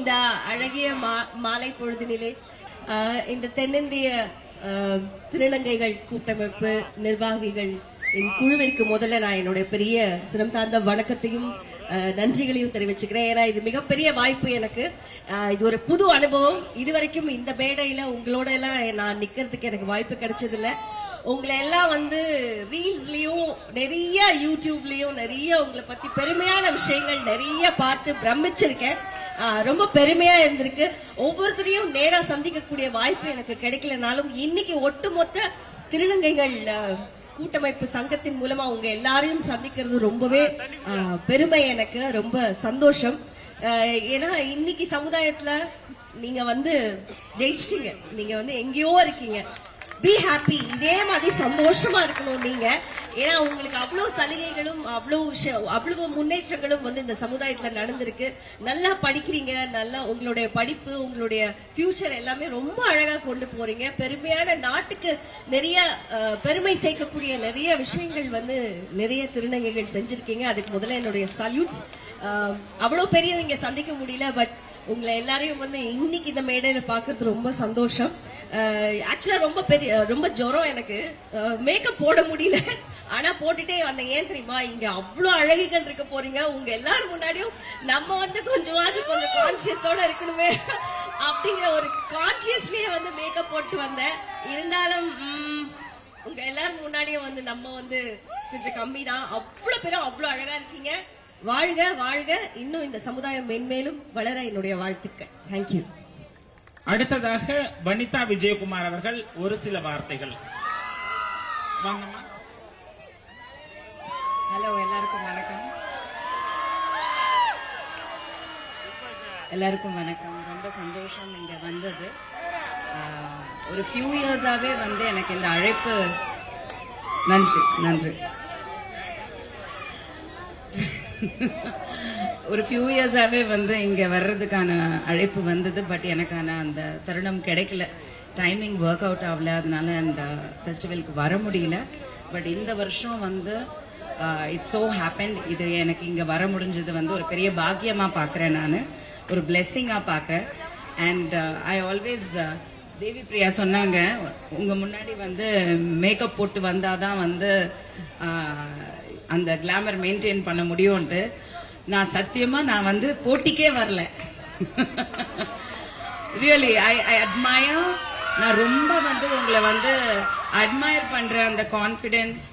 இந்த அழகிய மாலை பொழுதினிலே இந்த தென்னிந்திய திருநங்கைகள் கூட்டமைப்பு நிர்வாகிகள் குழுவிற்கு முதல்ல நான் என்னுடைய பெரிய சிரம் சார்ந்த வணக்கத்தையும் நன்றிகளையும் தெரிவிச்சுக்கிறேன். ஏன்னா இது மிகப்பெரிய வாய்ப்பு எனக்கு. இது ஒரு புது அனுபவம். இதுவரைக்கும் இந்த மேடையில உங்களோட எல்லாம் நான் நிக்கிறதுக்கு எனக்கு வாய்ப்பு கிடைச்சதில்ல. உங்களை எல்லாம் ரீல்ஸ்லயும் நிறைய யூடியூப்லயும் நிறைய உங்களை பத்தி பெருமையான விஷயங்கள் நிறைய பார்த்து பிரமிச்சிருக்கேன். ரொம்ப பெருமையா இருந்திருக்கு. ஒவ்வொருத்தரையும் நேரா சந்திக்கக்கூடிய வாய்ப்பு எனக்கு கிடைக்கலனாலும் இன்னைக்கு ஒட்டுமொத்த திருநங்கைகள் கூட்டமைப்பு சங்கத்தின் மூலமா உங்க எல்லாரையும் சந்திக்கிறது ரொம்பவே பெருமை, எனக்கு ரொம்ப சந்தோஷம். ஏன்னா இன்னைக்கு சமுதாயத்துல நீங்க ஜெயிச்சிட்டீங்க. நீங்க எங்கேயோ இருக்கீங்க. Be happy. இதே மாதிரி சந்தோஷமா இருக்கணும் நீங்க. ஏன்னா உங்களுக்கு அவ்வளவு சலுகைகளும் அவ்வளவு முன்னேற்றங்களும் இந்த சமுதாயத்துல நடந்திருக்கு. நல்லா படிக்கிறீங்க. நல்லா உங்களுடைய படிப்பு, உங்களுடைய ஃபியூச்சர் எல்லாமே ரொம்ப அழகா கொண்டு போறீங்க. பெருமையான நாட்டுக்கு நிறைய பெருமை சேர்க்கக்கூடிய நிறைய விஷயங்கள் நிறைய திருநங்கைகள் செஞ்சிருக்கீங்க. அதுக்கு முதல்ல என்னுடைய சல்யூட்ஸ். அவ்வளவு பெரியவங்க சந்திக்க முடியல, பட் உங்களை எல்லாரையும் இன்னைக்கு இந்த மேடையில பாக்குறது ரொம்ப சந்தோஷம். ஆக்சுவலா ரொம்ப ஜுரம் எனக்கு. மேக்கப் போட முடியல, ஆனா போட்டுட்டே வந்தேன். ஏன் தெரியுமா, இங்க அவ்வளவு அழகிகள் இருக்க போறீங்க. உங்க எல்லாரும் முன்னாடியும் நம்ம கொஞ்சம் கான்சியஸோட இருக்கணுமே அப்படிங்கிற ஒரு கான்சியஸ்லயே மேக்கப் போட்டு வந்தேன். இருந்தாலும் உங்க எல்லாரும் முன்னாடியும் நம்ம கொஞ்சம் கம்மி தான். அவ்வளவு பேரும் அவ்வளவு அழகா இருக்கீங்க. வாழ்க வாழ்க. இன்னும் இந்த சமுதாயம் மென்மேலும் வளர என்னுடைய வாழ்த்துக்கள். தேங்க்யூ. அடுத்ததாக வனிதா விஜயகுமார் அவர்கள் ஒரு சில வார்த்தைகள். ஹலோ, எல்லாருக்கும் வணக்கம். எல்லாருக்கும் வணக்கம். ரொம்ப சந்தோஷம் இங்க வந்தது. ஒரு ஃபியூ இயர்ஸாவே எனக்கு இந்த அழைப்பு. நன்றி. ஒரு ஃபியூ இயர்ஸாவே இங்க வர்றதுக்கான அழைப்பு வந்தது. பட் எனக்கான அந்த தருணம் கிடைக்கல. டைமிங் ஒர்க் அவுட் ஆகல. அதனால அந்த ஃபெஸ்டிவலுக்கு வர முடியல. பட் இந்த வருஷம் இட்ஸ் சோ ஹேப்பன். இது எனக்கு இங்க வர முடிஞ்சது ஒரு பெரிய பாக்கியமா பாக்குறேன். நான் ஒரு பிளெஸிங்கா பாக்குறேன். அண்ட் ஐ ஆல்வேஸ் தேவி பிரியா சொன்னாங்க, உங்க முன்னாடி மேக்கப் போட்டு வந்தாதான் அந்த கிளாமர் மெயின்டைன் பண்ண முடியும்ட்டு. நான் சத்தியமா நான் போட்டிக்கே வரல. Really I admire. நான் ரொம்ப உங்களை அட்மயர் பண்றேன். அந்த கான்பிடன்ஸ்,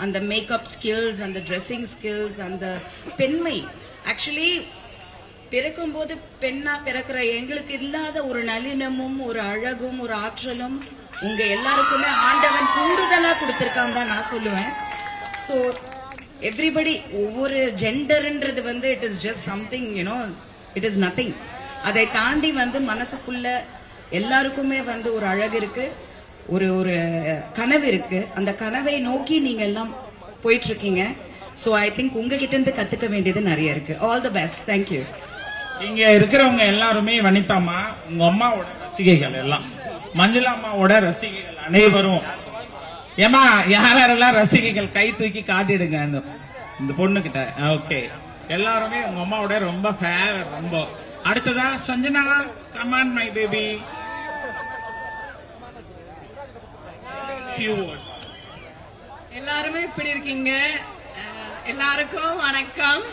அந்த மேக்கப் ஸ்கில்ஸ், அந்த ட்ரெஸ்ஸிங் ஸ்கில்ஸ், அந்த பெண்மை. ஆக்சுவலி பிறக்கும் போது பெண்ணா பிறக்கிற எங்களுக்கு இல்லாத ஒரு நளினமும் ஒரு அழகும் ஒரு ஆற்றலும் உங்க எல்லாருக்குமே ஆண்டவன் கூடுதலா கொடுத்திருக்கான் தான் நான் சொல்லுவேன். சோ எவ்ரிபடி, ஒவ்வொரு ஜெண்டர்ன்றது it is just something, it is nothing. அதை தாண்டி மனசுக்குள்ள எல்லாருக்குமே ஒரு அழகு இருக்கு, ஒரு கனவு இருக்கு. அந்த கனவை நோக்கி நீங்க எல்லாம் போயிட்டு இருக்கீங்க. சோ ஐ திங்க் உங்ககிட்ட இருந்து கத்துக்க வேண்டியது நிறைய இருக்கு. All the best. தேங்க்யூ. இங்க இருக்கிறவங்க எல்லாருமே வனிதாமா உங்க அம்மாவோட ரசிகைகள், எல்லாம் மஞ்சுளா அம்மாவோட ரசிகைகள் அனைவரும். ஏமா யாரெல்லாம் ரசிகைகள் கை தூக்கி காட்டிடுங்க இந்த பொண்ணு கிட்ட. ஓகே, எல்லாருமே உங்க அம்மாவோட ரொம்ப ஃபேர். ரொம்ப அடுத்ததா சஞ்சனா, கமான் மை பேபி. எல்லாருமே இப்படி இருக்கீங்க. எல்லாருக்கும் வணக்கம்.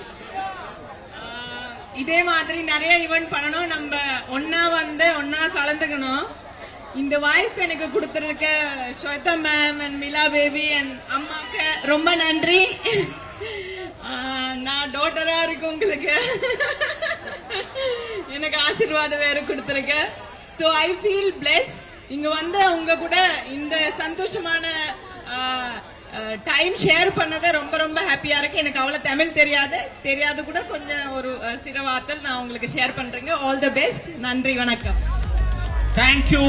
இதே மாதிரி நிறைய ஈவென்ட் பண்ணணும். நம்ம ஒன்னா கலந்துக்கணும். இந்த வாய்ப்பு எனக்கு கொடுத்திருக்க Shweta ma'am and Mila baby and அம்மாக்கு ரொம்ப நன்றி. நான் டாட்டரா இருக்கு உங்களுக்கு. எனக்கு ஆசீர்வாதம் வேற கொடுத்திருக்க. So I feel bless. இங்க உங்க கூட இந்த சந்தோஷமான டைம் ஷேர் பண்ணதை ரொம்ப ரொம்ப ஹாப்பியா இருக்கு. எனக்கு அவ்வளவு தமிழ் தெரியாது கூட கொஞ்சம் ஒரு சில வார்த்தை நான் உங்களுக்கு ஷேர் பண்றேங்க. All the best. நன்றி, வணக்கம். தேங்க்யூ.